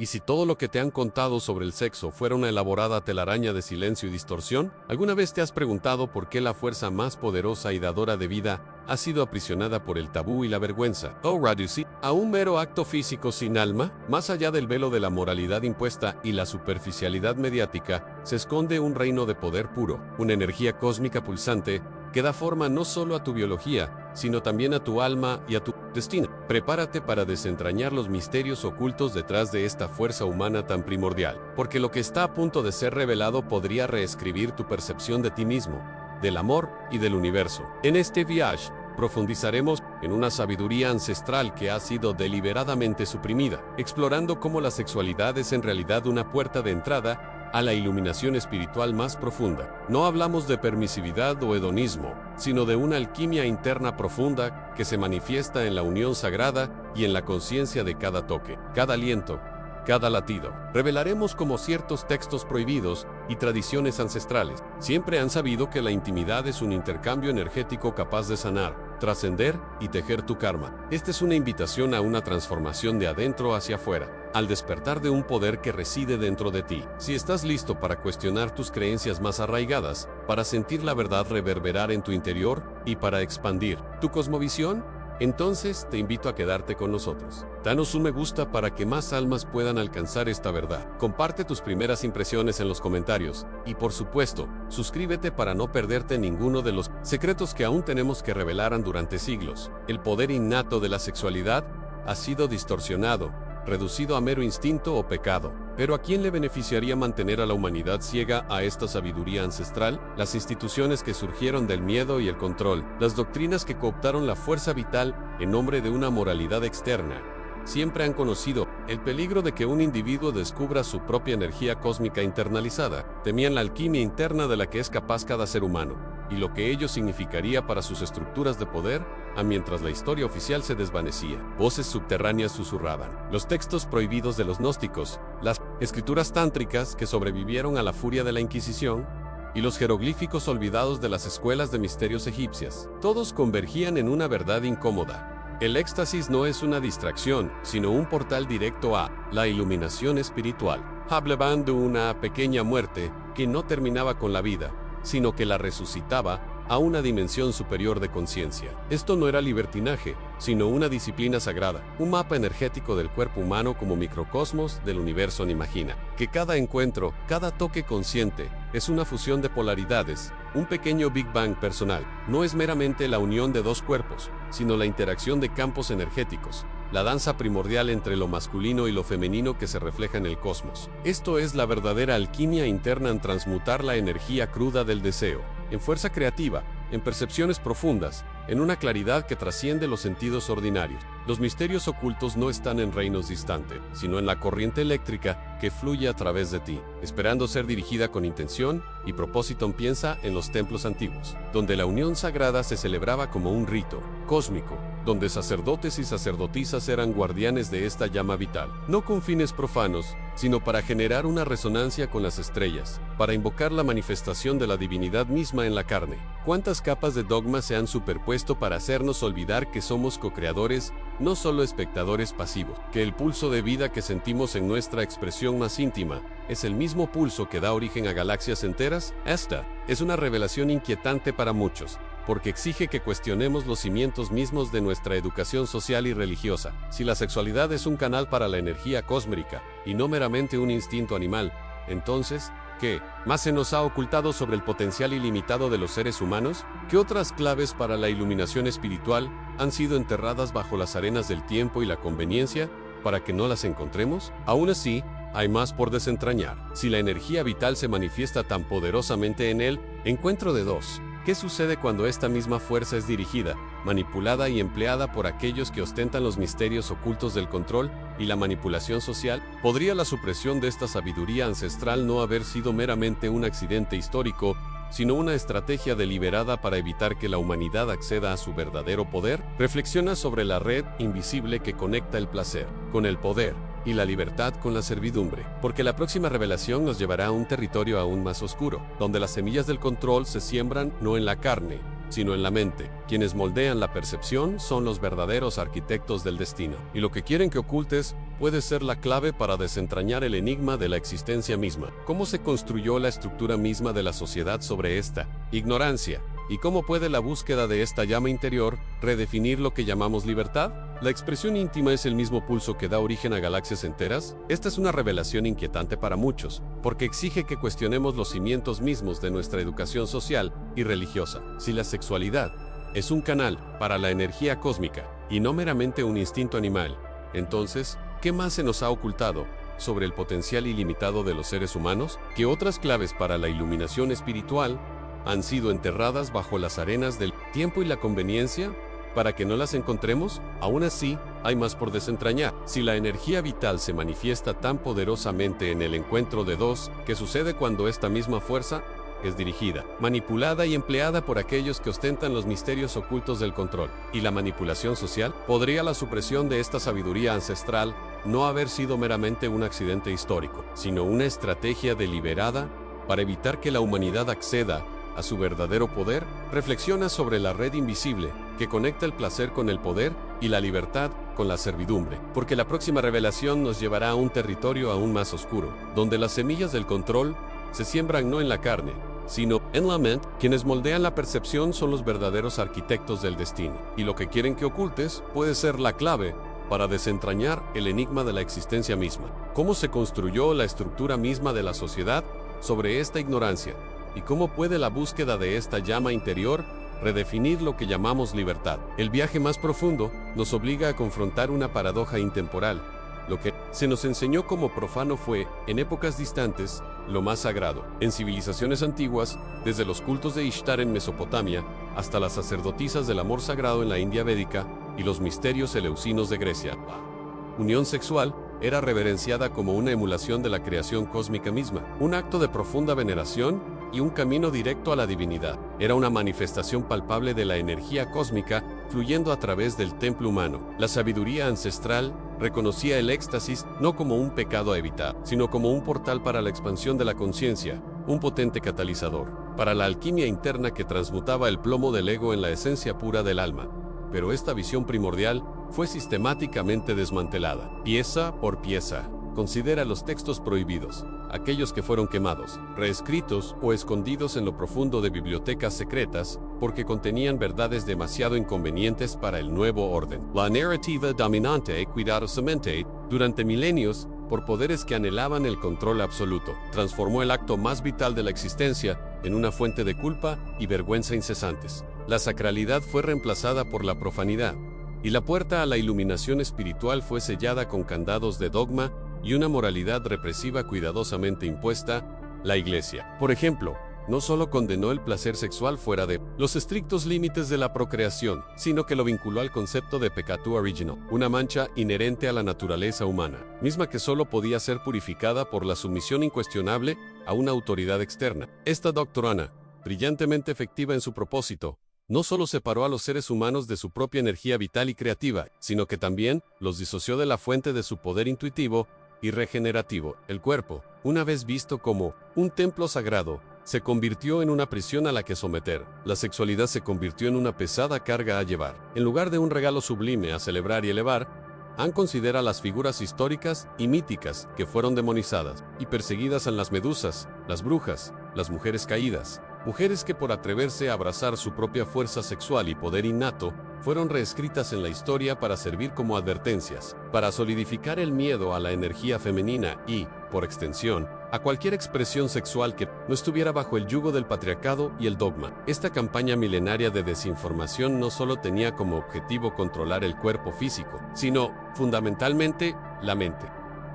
¿Y si todo lo que te han contado sobre el sexo fuera una elaborada telaraña de silencio y distorsión? ¿Alguna vez te has preguntado por qué la fuerza más poderosa y dadora de vida ha sido aprisionada por el tabú y la vergüenza? ¿O reducir a un mero acto físico sin alma? Más allá del velo de la moralidad impuesta y la superficialidad mediática, se esconde un reino de poder puro, una energía cósmica pulsante que da forma no solo a tu biología, sino también a tu alma y a tu destino. Prepárate para desentrañar los misterios ocultos detrás de esta fuerza humana tan primordial, porque lo que está a punto de ser revelado podría reescribir tu percepción de ti mismo, del amor y del universo. En este viaje, profundizaremos en una sabiduría ancestral que ha sido deliberadamente suprimida, explorando cómo la sexualidad es en realidad una puerta de entrada a la iluminación espiritual más profunda. No hablamos de permisividad o hedonismo, sino de una alquimia interna profunda que se manifiesta en la unión sagrada y en la conciencia de cada toque, cada aliento, cada latido. Revelaremos cómo ciertos textos prohibidos y tradiciones ancestrales siempre han sabido que la intimidad es un intercambio energético capaz de sanar, trascender y tejer tu karma. Esta es una invitación a una transformación de adentro hacia afuera, al despertar de un poder que reside dentro de ti. Si estás listo para cuestionar tus creencias más arraigadas, para sentir la verdad reverberar en tu interior y para expandir tu cosmovisión, entonces te invito a quedarte con nosotros. Danos un me gusta para que más almas puedan alcanzar esta verdad. Comparte tus primeras impresiones en los comentarios y, por supuesto, suscríbete para no perderte ninguno de los secretos que aún tenemos que revelar durante siglos. El poder innato de la sexualidad ha sido distorsionado, reducido a mero instinto o pecado. Pero ¿a quién le beneficiaría mantener a la humanidad ciega a esta sabiduría ancestral? Las instituciones que surgieron del miedo y el control, las doctrinas que cooptaron la fuerza vital en nombre de una moralidad externa, siempre han conocido el peligro de que un individuo descubra su propia energía cósmica internalizada. Temían la alquimia interna de la que es capaz cada ser humano, y lo que ello significaría para sus estructuras de poder, mientras la historia oficial se desvanecía. Voces subterráneas susurraban. Los textos prohibidos de los gnósticos, las escrituras tántricas que sobrevivieron a la furia de la Inquisición, y los jeroglíficos olvidados de las escuelas de misterios egipcias, todos convergían en una verdad incómoda. El éxtasis no es una distracción, sino un portal directo a la iluminación espiritual. Hablaban de una pequeña muerte que no terminaba con la vida, sino que la resucitaba a una dimensión superior de conciencia. Esto no era libertinaje, sino una disciplina sagrada, un mapa energético del cuerpo humano como microcosmos del universo imagina. Que cada encuentro, cada toque consciente, es una fusión de polaridades, un pequeño Big Bang personal. No es meramente la unión de dos cuerpos, sino la interacción de campos energéticos, la danza primordial entre lo masculino y lo femenino que se refleja en el cosmos. Esto es la verdadera alquimia interna en transmutar la energía cruda del deseo en fuerza creativa, en percepciones profundas, en una claridad que trasciende los sentidos ordinarios. Los misterios ocultos no están en reinos distantes, sino en la corriente eléctrica que fluye a través de ti, esperando ser dirigida con intención y propósito. Piensa en los templos antiguos, donde la unión sagrada se celebraba como un rito cósmico, donde sacerdotes y sacerdotisas eran guardianes de esta llama vital, no con fines profanos, sino para generar una resonancia con las estrellas, para invocar la manifestación de la divinidad misma en la carne. ¿Cuántas capas de dogma se han superpuesto para hacernos olvidar que somos co-creadores, no solo espectadores pasivos? Que el pulso de vida que sentimos en nuestra expresión más íntima es el mismo pulso que da origen a galaxias enteras. Esta es una revelación inquietante para muchos, porque exige que cuestionemos los cimientos mismos de nuestra educación social y religiosa. Si la sexualidad es un canal para la energía cósmica, y no meramente un instinto animal, entonces, ¿qué más se nos ha ocultado sobre el potencial ilimitado de los seres humanos? ¿Qué otras claves para la iluminación espiritual han sido enterradas bajo las arenas del tiempo y la conveniencia para que no las encontremos? Aún así, hay más por desentrañar. Si la energía vital se manifiesta tan poderosamente en el encuentro de dos, ¿qué sucede cuando esta misma fuerza es dirigida, manipulada y empleada por aquellos que ostentan los misterios ocultos del control y la manipulación social? ¿Podría la supresión de esta sabiduría ancestral no haber sido meramente un accidente histórico, sino una estrategia deliberada para evitar que la humanidad acceda a su verdadero poder? Reflexiona sobre la red invisible que conecta el placer con el poder y la libertad con la servidumbre, porque la próxima revelación nos llevará a un territorio aún más oscuro, donde las semillas del control se siembran no en la carne, sino en la mente. Quienes moldean la percepción son los verdaderos arquitectos del destino. Y lo que quieren que ocultes puede ser la clave para desentrañar el enigma de la existencia misma. ¿Cómo se construyó la estructura misma de la sociedad sobre esta ignorancia? ¿Y cómo puede la búsqueda de esta llama interior redefinir lo que llamamos libertad? ¿La expresión íntima es el mismo pulso que da origen a galaxias enteras? Esta es una revelación inquietante para muchos, porque exige que cuestionemos los cimientos mismos de nuestra educación social y religiosa. Si la sexualidad es un canal para la energía cósmica y no meramente un instinto animal, entonces, ¿qué más se nos ha ocultado sobre el potencial ilimitado de los seres humanos? ¿Qué otras claves para la iluminación espiritual han sido enterradas bajo las arenas del tiempo y la conveniencia para que no las encontremos? Aún así, hay más por desentrañar. Si la energía vital se manifiesta tan poderosamente en el encuentro de dos, ¿qué sucede cuando esta misma fuerza es dirigida, manipulada y empleada por aquellos que ostentan los misterios ocultos del control y la manipulación social? ¿Podría la supresión de esta sabiduría ancestral no haber sido meramente un accidente histórico, sino una estrategia deliberada para evitar que la humanidad acceda a su verdadero poder? Reflexiona sobre la red invisible que conecta el placer con el poder y la libertad con la servidumbre, porque la próxima revelación nos llevará a un territorio aún más oscuro, donde las semillas del control se siembran no en la carne, sino en la mente. Quienes moldean la percepción son los verdaderos arquitectos del destino, y lo que quieren que ocultes puede ser la clave para desentrañar el enigma de la existencia misma. ¿Cómo se construyó la estructura misma de la sociedad sobre esta ignorancia? ¿Y cómo puede la búsqueda de esta llama interior redefinir lo que llamamos libertad? El viaje más profundo nos obliga a confrontar una paradoja intemporal. Lo que se nos enseñó como profano fue, en épocas distantes, lo más sagrado. En civilizaciones antiguas, desde los cultos de Ishtar en Mesopotamia, hasta las sacerdotisas del amor sagrado en la India védica y los misterios eleusinos de Grecia, la unión sexual era reverenciada como una emulación de la creación cósmica misma, un acto de profunda veneración y un camino directo a la divinidad. Era una manifestación palpable de la energía cósmica fluyendo a través del templo humano. La sabiduría ancestral reconocía el éxtasis no como un pecado a evitar, sino como un portal para la expansión de la conciencia, un potente catalizador para la alquimia interna que transmutaba el plomo del ego en la esencia pura del alma. Pero esta visión primordial fue sistemáticamente desmantelada, pieza por pieza. Considera los textos prohibidos, aquellos que fueron quemados, reescritos o escondidos en lo profundo de bibliotecas secretas, porque contenían verdades demasiado inconvenientes para el nuevo orden. La narrativa dominante, cuidadosamente, durante milenios, por poderes que anhelaban el control absoluto, transformó el acto más vital de la existencia en una fuente de culpa y vergüenza incesantes. La sacralidad fue reemplazada por la profanidad, y la puerta a la iluminación espiritual fue sellada con candados de dogma y una moralidad represiva cuidadosamente impuesta. La Iglesia, por ejemplo, no solo condenó el placer sexual fuera de los estrictos límites de la procreación, sino que lo vinculó al concepto de pecado original, una mancha inherente a la naturaleza humana, misma que solo podía ser purificada por la sumisión incuestionable a una autoridad externa. Esta doctrina, brillantemente efectiva en su propósito, no solo separó a los seres humanos de su propia energía vital y creativa, sino que también los disoció de la fuente de su poder intuitivo y regenerativo. El cuerpo, una vez visto como un templo sagrado, se convirtió en una prisión a la que someter. La sexualidad se convirtió en una pesada carga a llevar. En lugar de un regalo sublime a celebrar y elevar, han considerado las figuras históricas y míticas que fueron demonizadas y perseguidas en las medusas, las brujas, las mujeres caídas. Mujeres que por atreverse a abrazar su propia fuerza sexual y poder innato, fueron reescritas en la historia para servir como advertencias, para solidificar el miedo a la energía femenina y, por extensión, a cualquier expresión sexual que no estuviera bajo el yugo del patriarcado y el dogma. Esta campaña milenaria de desinformación no solo tenía como objetivo controlar el cuerpo físico, sino, fundamentalmente, la mente.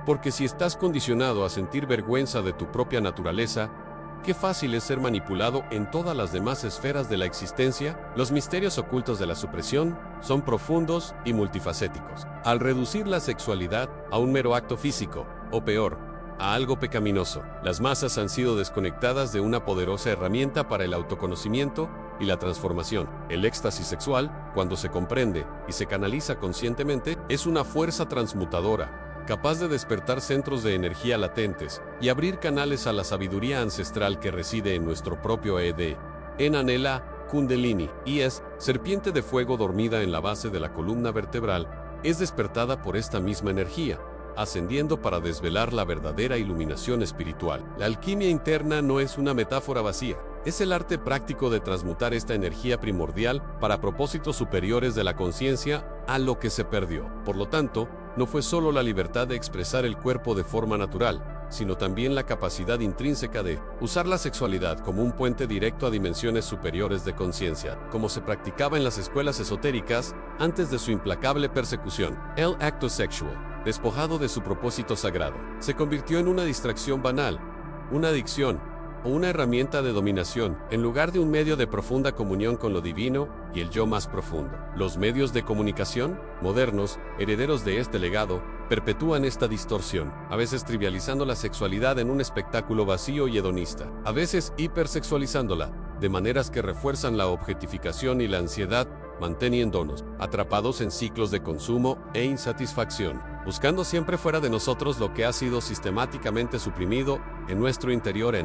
Porque si estás condicionado a sentir vergüenza de tu propia naturaleza, qué fácil es ser manipulado en todas las demás esferas de la existencia. Los misterios ocultos de la supresión son profundos y multifacéticos. Al reducir la sexualidad a un mero acto físico, o peor, a algo pecaminoso, las masas han sido desconectadas de una poderosa herramienta para el autoconocimiento y la transformación. El éxtasis sexual, cuando se comprende y se canaliza conscientemente, es una fuerza transmutadora, capaz de despertar centros de energía latentes y abrir canales a la sabiduría ancestral que reside en nuestro propio ADN. Kundalini, y es serpiente de fuego dormida en la base de la columna vertebral, es despertada por esta misma energía, ascendiendo para desvelar la verdadera iluminación espiritual. La alquimia interna no es una metáfora vacía, es el arte práctico de transmutar esta energía primordial para propósitos superiores de la conciencia a lo que se perdió. Por lo tanto, no fue solo la libertad de expresar el cuerpo de forma natural, sino también la capacidad intrínseca de usar la sexualidad como un puente directo a dimensiones superiores de conciencia, como se practicaba en las escuelas esotéricas antes de su implacable persecución. El acto sexual, despojado de su propósito sagrado, se convirtió en una distracción banal, una adicción o una herramienta de dominación, en lugar de un medio de profunda comunión con lo divino y el yo más profundo. Los medios de comunicación modernos, herederos de este legado, perpetúan esta distorsión, a veces trivializando la sexualidad en un espectáculo vacío y hedonista, a veces hipersexualizándola, de maneras que refuerzan la objetificación y la ansiedad, manteniéndonos atrapados en ciclos de consumo e insatisfacción, buscando siempre fuera de nosotros lo que ha sido sistemáticamente suprimido en nuestro interior.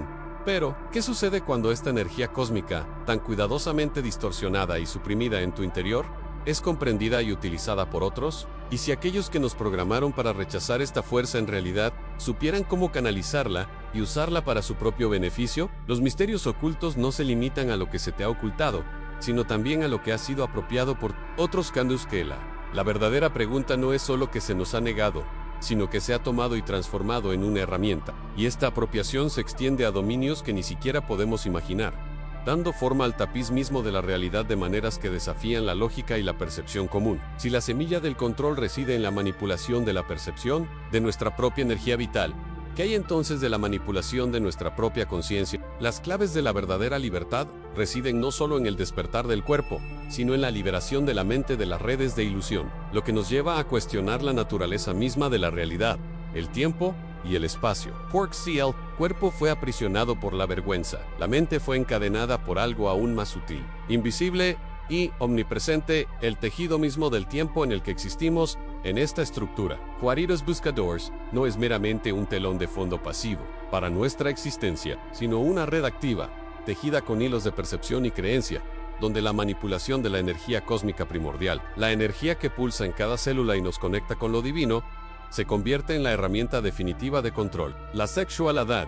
Pero, ¿qué sucede cuando esta energía cósmica, tan cuidadosamente distorsionada y suprimida en tu interior, es comprendida y utilizada por otros? ¿Y si aquellos que nos programaron para rechazar esta fuerza en realidad supieran cómo canalizarla y usarla para su propio beneficio? Los misterios ocultos no se limitan a lo que se te ha ocultado, sino también a lo que ha sido apropiado por otros Kandus Kela. La verdadera pregunta no es solo que se nos ha negado, sino que se ha tomado y transformado en una herramienta, y esta apropiación se extiende a dominios que ni siquiera podemos imaginar, dando forma al tapiz mismo de la realidad de maneras que desafían la lógica y la percepción común. Si la semilla del control reside en la manipulación de la percepción de nuestra propia energía vital, ¿qué hay entonces de la manipulación de nuestra propia conciencia? Las claves de la verdadera libertad residen no solo en el despertar del cuerpo, sino en la liberación de la mente de las redes de ilusión, lo que nos lleva a cuestionar la naturaleza misma de la realidad, el tiempo y el espacio. Pork Seal, cuerpo fue aprisionado por la vergüenza, la mente fue encadenada por algo aún más sutil, invisible y omnipresente, el tejido mismo del tiempo en el que existimos en esta estructura. Juaritos Buscadores no es meramente un telón de fondo pasivo para nuestra existencia, sino una red activa, tejida con hilos de percepción y creencia, donde la manipulación de la energía cósmica primordial, la energía que pulsa en cada célula y nos conecta con lo divino, se convierte en la herramienta definitiva de control. La sexualidad,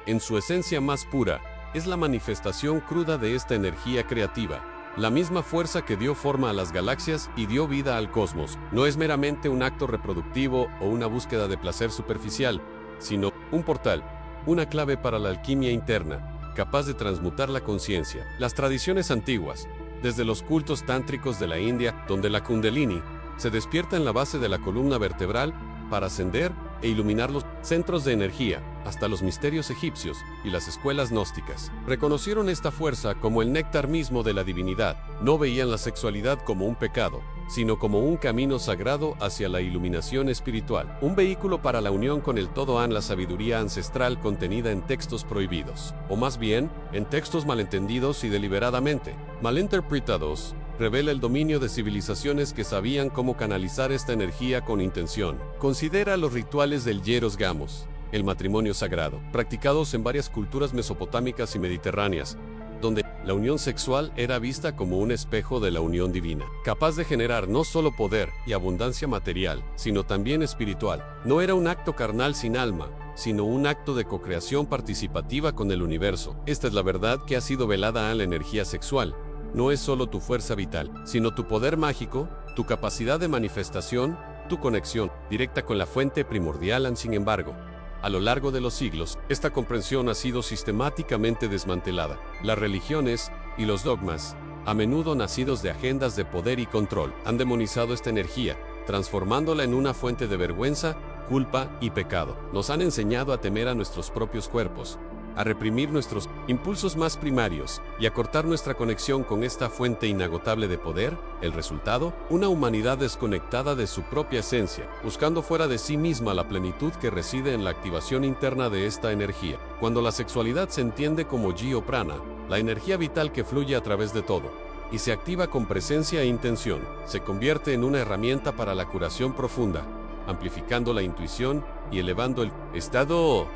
en su esencia más pura, es la manifestación cruda de esta energía creativa. La misma fuerza que dio forma a las galaxias y dio vida al cosmos. No es meramente un acto reproductivo o una búsqueda de placer superficial, sino un portal, una clave para la alquimia interna, capaz de transmutar la conciencia. Las tradiciones antiguas, desde los cultos tántricos de la India, donde la Kundalini se despierta en la base de la columna vertebral para ascender e iluminar los centros de energía, hasta los misterios egipcios y las escuelas gnósticas, reconocieron esta fuerza como el néctar mismo de la divinidad. No veían la sexualidad como un pecado, sino como un camino sagrado hacia la iluminación espiritual, un vehículo para la unión con el todo, la sabiduría ancestral contenida en textos prohibidos, o más bien, en textos malentendidos y deliberadamente malinterpretados, revela el dominio de civilizaciones que sabían cómo canalizar esta energía con intención. Considera los rituales del Hieros Gamos, el matrimonio sagrado, practicados en varias culturas mesopotámicas y mediterráneas, donde la unión sexual era vista como un espejo de la unión divina, capaz de generar no solo poder y abundancia material, sino también espiritual. No era un acto carnal sin alma, sino un acto de cocreación participativa con el universo. Esta es la verdad que ha sido velada a la energía sexual. No es solo tu fuerza vital, sino tu poder mágico, tu capacidad de manifestación, tu conexión directa con la fuente primordial. Sin embargo, a lo largo de los siglos, esta comprensión ha sido sistemáticamente desmantelada. Las religiones y los dogmas, a menudo nacidos de agendas de poder y control, han demonizado esta energía, transformándola en una fuente de vergüenza, culpa y pecado. Nos han enseñado a temer a nuestros propios cuerpos, a reprimir nuestros impulsos más primarios y a cortar nuestra conexión con esta fuente inagotable de poder. El resultado, una humanidad desconectada de su propia esencia, buscando fuera de sí misma la plenitud que reside en la activación interna de esta energía. Cuando la sexualidad se entiende como Ji o Prana, la energía vital que fluye a través de todo, y se activa con presencia e intención, se convierte en una herramienta para la curación profunda, amplificando la intuición y elevando el estado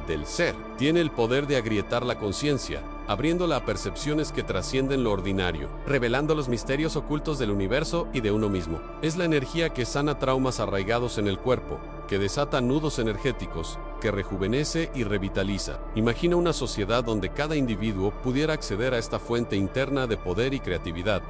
del ser. Tiene el poder de agrietar la conciencia, abriéndola a percepciones que trascienden lo ordinario, revelando los misterios ocultos del universo y de uno mismo. Es la energía que sana traumas arraigados en el cuerpo, que desata nudos energéticos, que rejuvenece y revitaliza. Imagina una sociedad donde cada individuo pudiera acceder a esta fuente interna de poder y creatividad.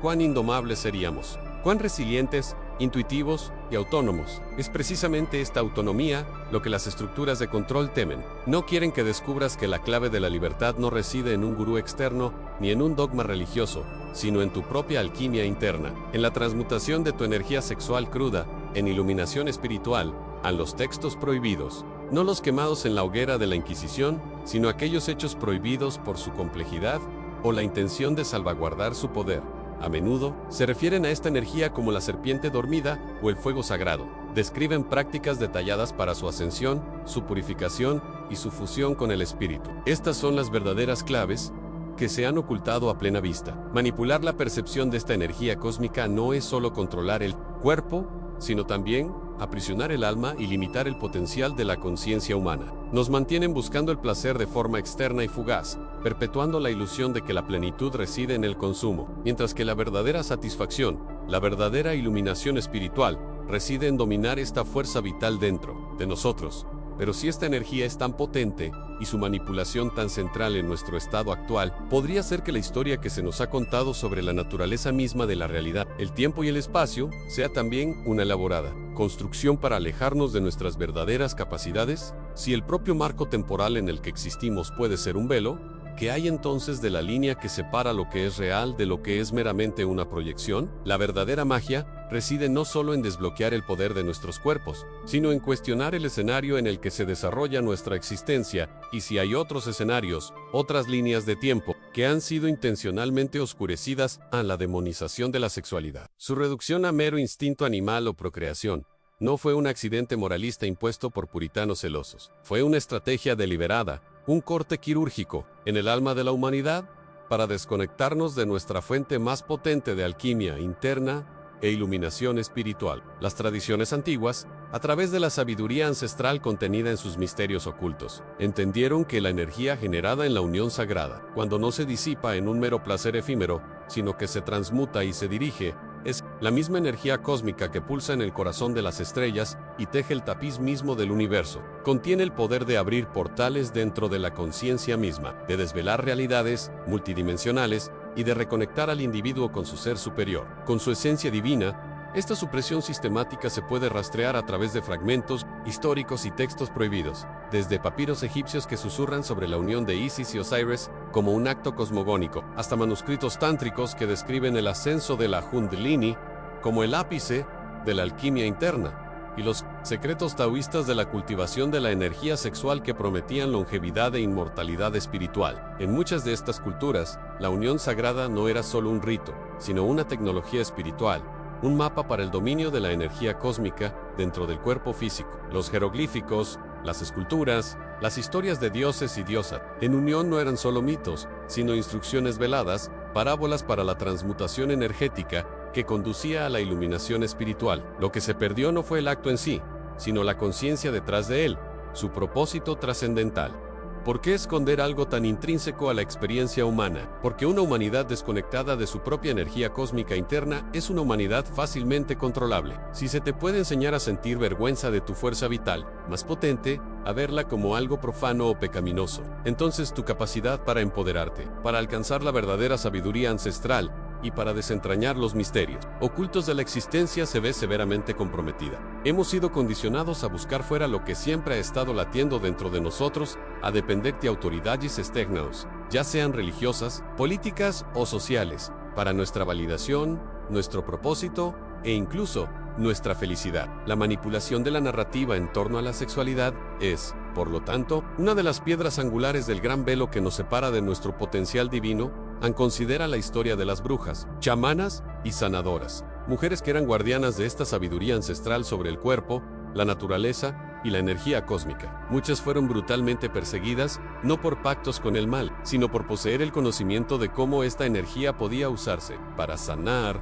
¿Cuán indomables seríamos? ¿Cuán resilientes, intuitivos y autónomos? Es precisamente esta autonomía lo que las estructuras de control temen. No quieren que descubras que la clave de la libertad no reside en un gurú externo ni en un dogma religioso, sino en tu propia alquimia interna, en la transmutación de tu energía sexual cruda, en iluminación espiritual, a los textos prohibidos, no los quemados en la hoguera de la Inquisición, sino aquellos hechos prohibidos por su complejidad o la intención de salvaguardar su poder. A menudo, se refieren a esta energía como la serpiente dormida o el fuego sagrado. Describen prácticas detalladas para su ascensión, su purificación y su fusión con el espíritu. Estas son las verdaderas claves que se han ocultado a plena vista. Manipular la percepción de esta energía cósmica no es solo controlar el cuerpo, sino también aprisionar el alma y limitar el potencial de la conciencia humana. Nos mantienen buscando el placer de forma externa y fugaz, perpetuando la ilusión de que la plenitud reside en el consumo, mientras que la verdadera satisfacción, la verdadera iluminación espiritual, reside en dominar esta fuerza vital dentro de nosotros. Pero si esta energía es tan potente y su manipulación tan central en nuestro estado actual, podría ser que la historia que se nos ha contado sobre la naturaleza misma de la realidad, el tiempo y el espacio, sea también una elaborada construcción para alejarnos de nuestras verdaderas capacidades. Si el propio marco temporal en el que existimos puede ser un velo, ¿qué hay entonces de la línea que separa lo que es real de lo que es meramente una proyección? La verdadera magia reside no solo en desbloquear el poder de nuestros cuerpos, sino en cuestionar el escenario en el que se desarrolla nuestra existencia, y si hay otros escenarios, otras líneas de tiempo, que han sido intencionalmente oscurecidas a la demonización de la sexualidad. Su reducción a mero instinto animal o procreación no fue un accidente moralista impuesto por puritanos celosos. Fue una estrategia deliberada, un corte quirúrgico en el alma de la humanidad para desconectarnos de nuestra fuente más potente de alquimia interna e iluminación espiritual. Las tradiciones antiguas, a través de la sabiduría ancestral contenida en sus misterios ocultos, entendieron que la energía generada en la unión sagrada, cuando no se disipa en un mero placer efímero, sino que se transmuta y se dirige, es la misma energía cósmica que pulsa en el corazón de las estrellas y teje el tapiz mismo del universo. Contiene el poder de abrir portales dentro de la conciencia misma, de desvelar realidades multidimensionales y de reconectar al individuo con su ser superior, con su esencia divina. Esta supresión sistemática se puede rastrear a través de fragmentos históricos y textos prohibidos, desde papiros egipcios que susurran sobre la unión de Isis y Osiris como un acto cosmogónico, hasta manuscritos tántricos que describen el ascenso de la Kundalini como el ápice de la alquimia interna, y los secretos taoístas de la cultivación de la energía sexual que prometían longevidad e inmortalidad espiritual. En muchas de estas culturas, la unión sagrada no era solo un rito, sino una tecnología espiritual, un mapa para el dominio de la energía cósmica dentro del cuerpo físico. Los jeroglíficos, las esculturas, las historias de dioses y diosas, en unión no eran solo mitos, sino instrucciones veladas, parábolas para la transmutación energética que conducía a la iluminación espiritual. Lo que se perdió no fue el acto en sí, sino la conciencia detrás de él, su propósito trascendental. ¿Por qué esconder algo tan intrínseco a la experiencia humana? Porque una humanidad desconectada de su propia energía cósmica interna es una humanidad fácilmente controlable. Si se te puede enseñar a sentir vergüenza de tu fuerza vital, más potente, a verla como algo profano o pecaminoso, entonces tu capacidad para empoderarte, para alcanzar la verdadera sabiduría ancestral, y para desentrañar los misterios ocultos de la existencia se ve severamente comprometida. Hemos sido condicionados a buscar fuera lo que siempre ha estado latiendo dentro de nosotros, a depender de autoridades externas, ya sean religiosas, políticas o sociales, para nuestra validación, nuestro propósito e incluso nuestra felicidad. La manipulación de la narrativa en torno a la sexualidad es, por lo tanto, una de las piedras angulares del gran velo que nos separa de nuestro potencial divino. Considera la historia de las brujas, chamanas y sanadoras, mujeres que eran guardianas de esta sabiduría ancestral sobre el cuerpo, la naturaleza y la energía cósmica. Muchas fueron brutalmente perseguidas, no por pactos con el mal, sino por poseer el conocimiento de cómo esta energía podía usarse para sanar,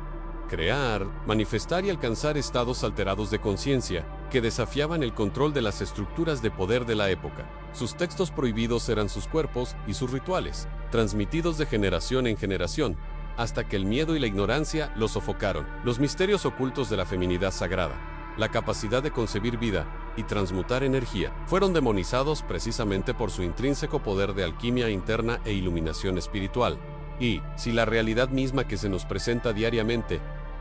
crear, manifestar y alcanzar estados alterados de conciencia que desafiaban el control de las estructuras de poder de la época. Sus textos prohibidos eran sus cuerpos y sus rituales, transmitidos de generación en generación, hasta que el miedo y la ignorancia los sofocaron. Los misterios ocultos de la feminidad sagrada, la capacidad de concebir vida y transmutar energía, fueron demonizados precisamente por su intrínseco poder de alquimia interna e iluminación espiritual. Y, si la realidad misma que se nos presenta diariamente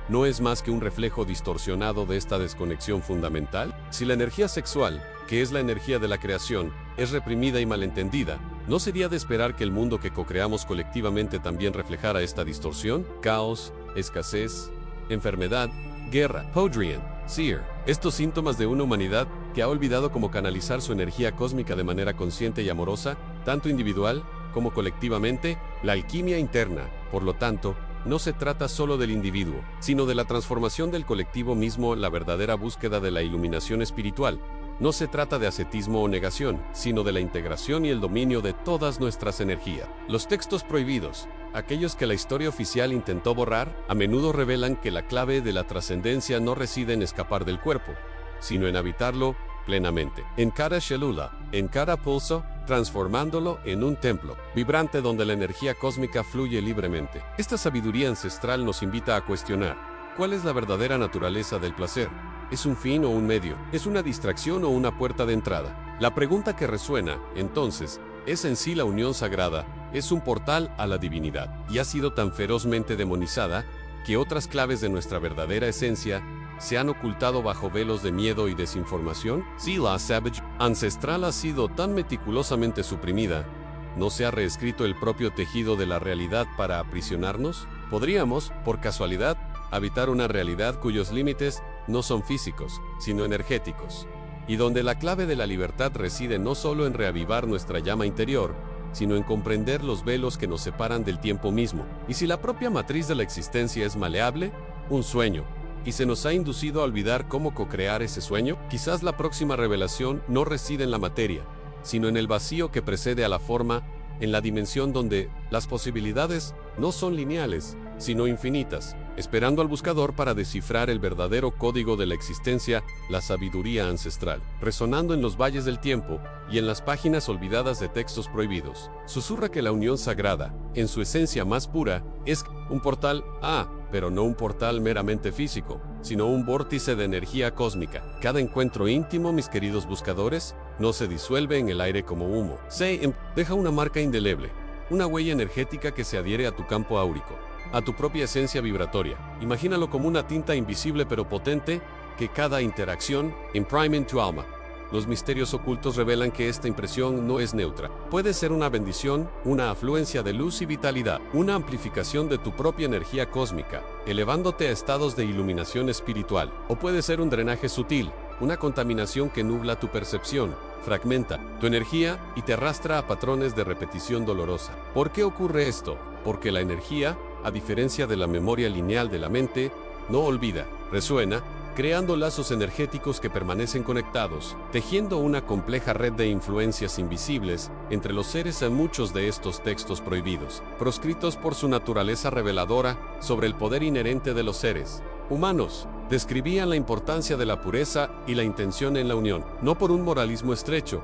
no es más que un reflejo distorsionado de esta desconexión fundamental, si la energía sexual, que es la energía de la creación, es reprimida y malentendida, ¿no sería de esperar que el mundo que co-creamos colectivamente también reflejara esta distorsión? Caos, escasez, enfermedad, guerra, Podrian, Seer, estos síntomas de una humanidad que ha olvidado cómo canalizar su energía cósmica de manera consciente y amorosa, tanto individual como colectivamente. La alquimia interna, por lo tanto, no se trata solo del individuo, sino de la transformación del colectivo mismo, la verdadera búsqueda de la iluminación espiritual. No se trata de ascetismo o negación, sino de la integración y el dominio de todas nuestras energías. Los textos prohibidos, aquellos que la historia oficial intentó borrar, a menudo revelan que la clave de la trascendencia no reside en escapar del cuerpo, sino en habitarlo plenamente. En cada célula, en cada pulso, transformándolo en un templo vibrante donde la energía cósmica fluye libremente. Esta sabiduría ancestral nos invita a cuestionar: ¿cuál es la verdadera naturaleza del placer? ¿Es un fin o un medio? ¿Es una distracción o una puerta de entrada? La pregunta que resuena, entonces, ¿es en sí la unión sagrada? ¿Es un portal a la divinidad? Y ha sido tan ferozmente demonizada que otras claves de nuestra verdadera esencia se han ocultado bajo velos de miedo y desinformación. Si la savage ancestral ha sido tan meticulosamente suprimida, ¿no se ha reescrito el propio tejido de la realidad para aprisionarnos? ¿Podríamos, por casualidad, habitar una realidad cuyos límites no son físicos, sino energéticos, y donde la clave de la libertad reside no solo en reavivar nuestra llama interior, sino en comprender los velos que nos separan del tiempo mismo? Y si la propia matriz de la existencia es maleable, un sueño, y se nos ha inducido a olvidar cómo co-crear ese sueño, quizás la próxima revelación no reside en la materia, sino en el vacío que precede a la forma, en la dimensión donde las posibilidades no son lineales, sino infinitas, esperando al buscador para descifrar el verdadero código de la existencia, la sabiduría ancestral, resonando en los valles del tiempo y en las páginas olvidadas de textos prohibidos. Susurra que la unión sagrada, en su esencia más pura, es un portal, pero no un portal meramente físico, sino un vórtice de energía cósmica. Cada encuentro íntimo, mis queridos buscadores, no se disuelve en el aire como humo. Deja una marca indeleble, una huella energética que se adhiere a tu campo áurico, a tu propia esencia vibratoria. Imagínalo como una tinta invisible pero potente que cada interacción imprime en tu alma. Los misterios ocultos revelan que esta impresión no es neutra. Puede ser una bendición, una afluencia de luz y vitalidad, una amplificación de tu propia energía cósmica, elevándote a estados de iluminación espiritual. O puede ser un drenaje sutil, una contaminación que nubla tu percepción, fragmenta tu energía y te arrastra a patrones de repetición dolorosa. ¿Por qué ocurre esto? Porque la energía, a diferencia de la memoria lineal de la mente, no olvida, resuena, creando lazos energéticos que permanecen conectados, tejiendo una compleja red de influencias invisibles entre los seres en muchos de estos textos prohibidos, proscritos por su naturaleza reveladora sobre el poder inherente de los seres humanos. Describían la importancia de la pureza y la intención en la unión, no por un moralismo estrecho,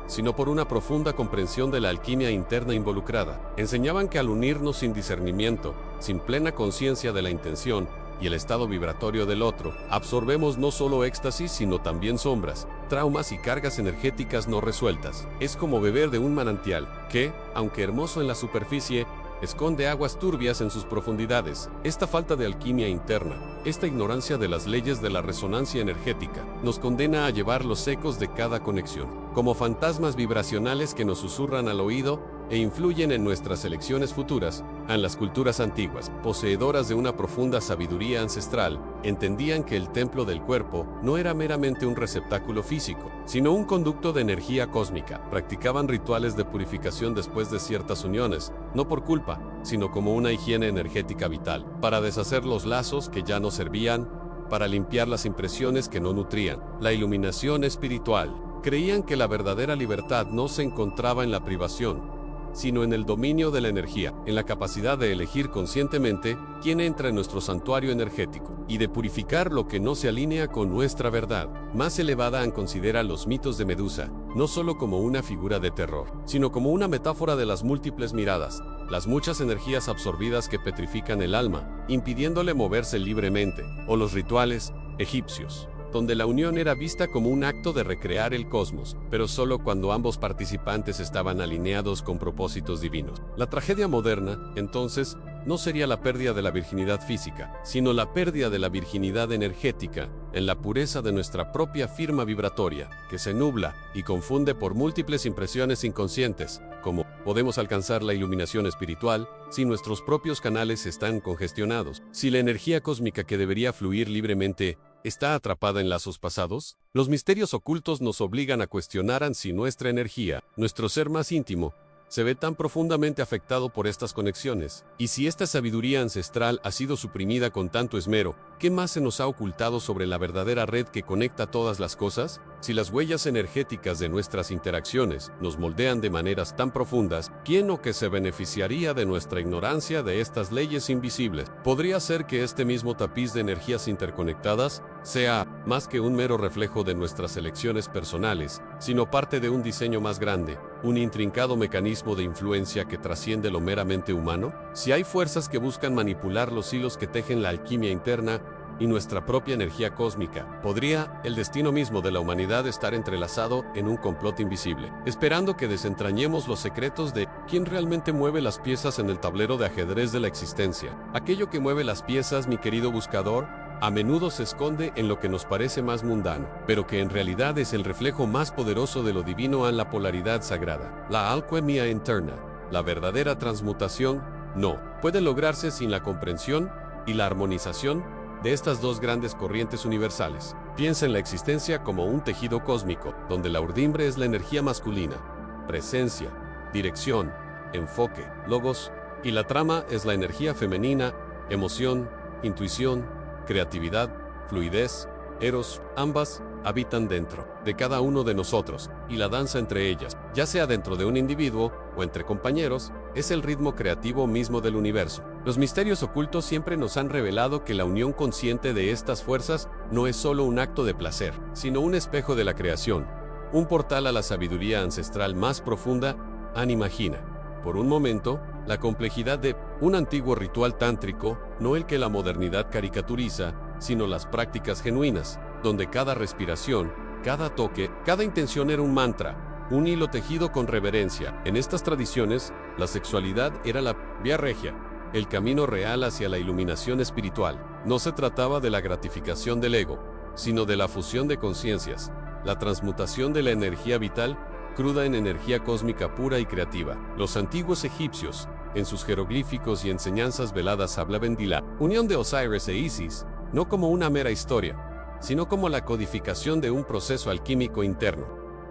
sino por una profunda comprensión de la alquimia interna involucrada. Enseñaban que al unirnos sin discernimiento, sin plena conciencia de la intención y el estado vibratorio del otro, absorbemos no solo éxtasis sino también sombras, traumas y cargas energéticas no resueltas. Es como beber de un manantial que, aunque hermoso en la superficie, esconde aguas turbias en sus profundidades. Esta falta de alquimia interna, esta ignorancia de las leyes de la resonancia energética, nos condena a llevar los ecos de cada conexión, como fantasmas vibracionales que nos susurran al oído e influyen en nuestras elecciones futuras. En las culturas antiguas, poseedoras de una profunda sabiduría ancestral, entendían que el templo del cuerpo no era meramente un receptáculo físico, sino un conducto de energía cósmica. Practicaban rituales de purificación después de ciertas uniones, no por culpa, sino como una higiene energética vital, para deshacer los lazos que ya no servían, para limpiar las impresiones que no nutrían. La iluminación espiritual. Creían que la verdadera libertad no se encontraba en la privación, sino en el dominio de la energía, en la capacidad de elegir conscientemente quién entra en nuestro santuario energético, y de purificar lo que no se alinea con nuestra verdad. Más elevada considera los mitos de Medusa, no solo como una figura de terror, sino como una metáfora de las múltiples miradas las muchas energías absorbidas que petrifican el alma, impidiéndole moverse libremente, o los rituales egipcios, donde la unión era vista como un acto de recrear el cosmos, pero solo cuando ambos participantes estaban alineados con propósitos divinos. La tragedia moderna, entonces, no sería la pérdida de la virginidad física, sino la pérdida de la virginidad energética, en la pureza de nuestra propia firma vibratoria, que se nubla y confunde por múltiples impresiones inconscientes, como podemos alcanzar la iluminación espiritual si nuestros propios canales están congestionados, si la energía cósmica que debería fluir libremente está atrapada en lazos pasados. Los misterios ocultos nos obligan a cuestionar si nuestra energía, nuestro ser más íntimo, se ve tan profundamente afectado por estas conexiones. Y si esta sabiduría ancestral ha sido suprimida con tanto esmero, ¿qué más se nos ha ocultado sobre la verdadera red que conecta todas las cosas? Si las huellas energéticas de nuestras interacciones nos moldean de maneras tan profundas, ¿quién o qué se beneficiaría de nuestra ignorancia de estas leyes invisibles? Podría ser que este mismo tapiz de energías interconectadas sea más que un mero reflejo de nuestras elecciones personales, sino parte de un diseño más grande, un intrincado mecanismo de influencia que trasciende lo meramente humano. Si hay fuerzas que buscan manipular los hilos que tejen la alquimia interna y nuestra propia energía cósmica, ¿podría el destino mismo de la humanidad estar entrelazado en un complot invisible, esperando que desentrañemos los secretos de quién realmente mueve las piezas en el tablero de ajedrez de la existencia? Aquello que mueve las piezas, mi querido buscador, a menudo se esconde en lo que nos parece más mundano, pero que en realidad es el reflejo más poderoso de lo divino en la polaridad sagrada. La alquimia interna, la verdadera transmutación, no puede lograrse sin la comprensión y la armonización de estas dos grandes corrientes universales. Piensa en la existencia como un tejido cósmico, donde la urdimbre es la energía masculina, presencia, dirección, enfoque, logos, y la trama es la energía femenina, emoción, intuición, creatividad, fluidez, eros. Ambas habitan dentro de cada uno de nosotros, y la danza entre ellas, ya sea dentro de un individuo o entre compañeros, es el ritmo creativo mismo del universo. Los misterios ocultos siempre nos han revelado que la unión consciente de estas fuerzas no es solo un acto de placer, sino un espejo de la creación, un portal a la sabiduría ancestral más profunda. Imagina, por un momento, la complejidad de un antiguo ritual tántrico, no el que la modernidad caricaturiza, sino las prácticas genuinas, donde cada respiración, cada toque, cada intención era un mantra, un hilo tejido con reverencia. En estas tradiciones, la sexualidad era la vía regia, el camino real hacia la iluminación espiritual. No se trataba de la gratificación del ego, sino de la fusión de conciencias, la transmutación de la energía vital cruda en energía cósmica pura y creativa. Los antiguos egipcios, en sus jeroglíficos y enseñanzas veladas, hablaban de la unión de Osiris e Isis, no como una mera historia, sino como la codificación de un proceso alquímico interno.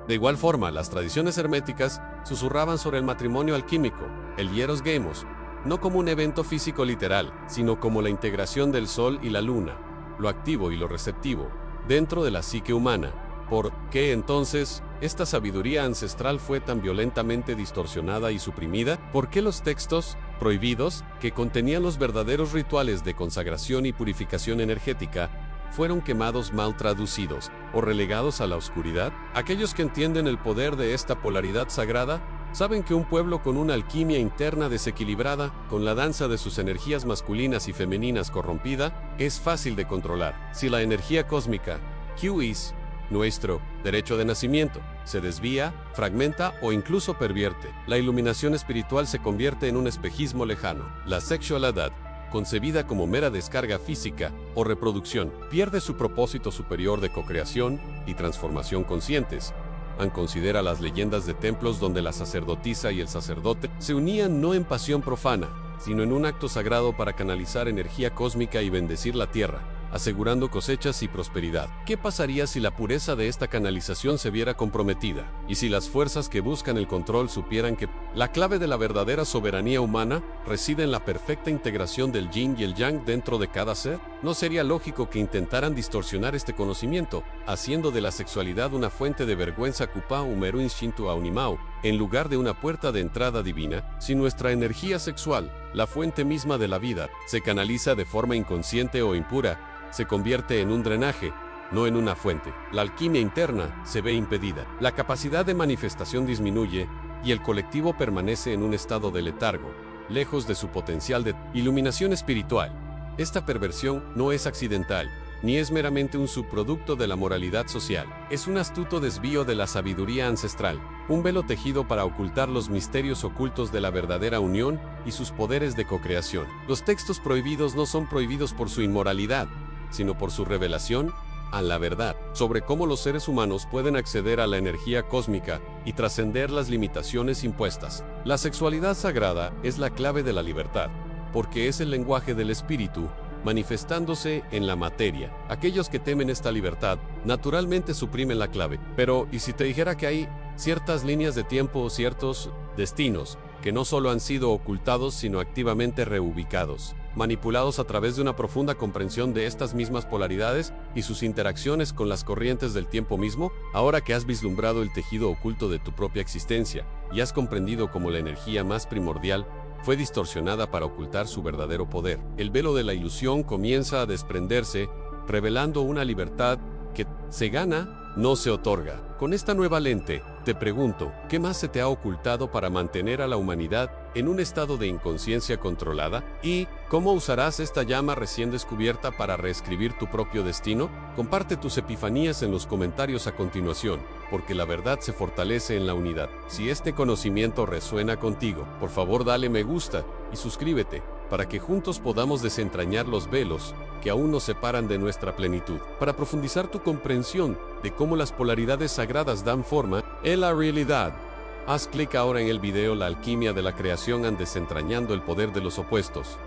De igual forma, las tradiciones herméticas susurraban sobre el matrimonio alquímico, el hieros gamos, no como un evento físico literal, sino como la integración del sol y la luna, lo activo y lo receptivo, dentro de la psique humana. ¿Por qué entonces esta sabiduría ancestral fue tan violentamente distorsionada y suprimida? ¿Por qué los textos prohibidos, que contenían los verdaderos rituales de consagración y purificación energética, fueron quemados, mal traducidos o relegados a la oscuridad? Aquellos que entienden el poder de esta polaridad sagrada saben que un pueblo con una alquimia interna desequilibrada, con la danza de sus energías masculinas y femeninas corrompida, es fácil de controlar. Si la energía cósmica, QIS, nuestro derecho de nacimiento, se desvía, fragmenta o incluso pervierte, la iluminación espiritual se convierte en un espejismo lejano. La sexualidad, concebida como mera descarga física o reproducción, pierde su propósito superior de cocreación y transformación conscientes. Considera las leyendas de templos donde la sacerdotisa y el sacerdote se unían no en pasión profana, sino en un acto sagrado para canalizar energía cósmica y bendecir la tierra, asegurando cosechas y prosperidad. ¿Qué pasaría si la pureza de esta canalización se viera comprometida? Y si las fuerzas que buscan el control supieran que la clave de la verdadera soberanía humana reside en la perfecta integración del yin y el yang dentro de cada ser? ¿No sería lógico que intentaran distorsionar este conocimiento, haciendo de la sexualidad una fuente de vergüenza kupa umeru instinto aunimau, en lugar de una puerta de entrada divina? Si nuestra energía sexual, la fuente misma de la vida, se canaliza de forma inconsciente o impura, se convierte en un drenaje, no en una fuente. La alquimia interna se ve impedida, la capacidad de manifestación disminuye y el colectivo permanece en un estado de letargo, lejos de su potencial de iluminación espiritual. Esta perversión no es accidental, ni es meramente un subproducto de la moralidad social. Es un astuto desvío de la sabiduría ancestral, un velo tejido para ocultar los misterios ocultos de la verdadera unión y sus poderes de cocreación. Los textos prohibidos no son prohibidos por su inmoralidad, sino por su revelación a la verdad sobre cómo los seres humanos pueden acceder a la energía cósmica y trascender las limitaciones impuestas. La sexualidad sagrada es la clave de la libertad, porque es el lenguaje del espíritu manifestándose en la materia. Aquellos que temen esta libertad naturalmente suprimen la clave. Pero, ¿y si te dijera que hay ciertas líneas de tiempo o ciertos destinos que no solo han sido ocultados, sino activamente reubicados, manipulados a través de una profunda comprensión de estas mismas polaridades y sus interacciones con las corrientes del tiempo mismo? Ahora que has vislumbrado el tejido oculto de tu propia existencia y has comprendido cómo la energía más primordial fue distorsionada para ocultar su verdadero poder, el velo de la ilusión comienza a desprenderse, revelando una libertad que se gana, no se otorga. Con esta nueva lente, te pregunto, ¿qué más se te ha ocultado para mantener a la humanidad en un estado de inconsciencia controlada? ¿Y cómo usarás esta llama recién descubierta para reescribir tu propio destino? Comparte tus epifanías en los comentarios a continuación, porque la verdad se fortalece en la unidad. Si este conocimiento resuena contigo, por favor dale me gusta y suscríbete, para que juntos podamos desentrañar los velos que aún nos separan de nuestra plenitud. Para profundizar tu comprensión de cómo las polaridades sagradas dan forma en la realidad, haz clic ahora en el video La alquimia de la creación and desentrañando el poder de los opuestos.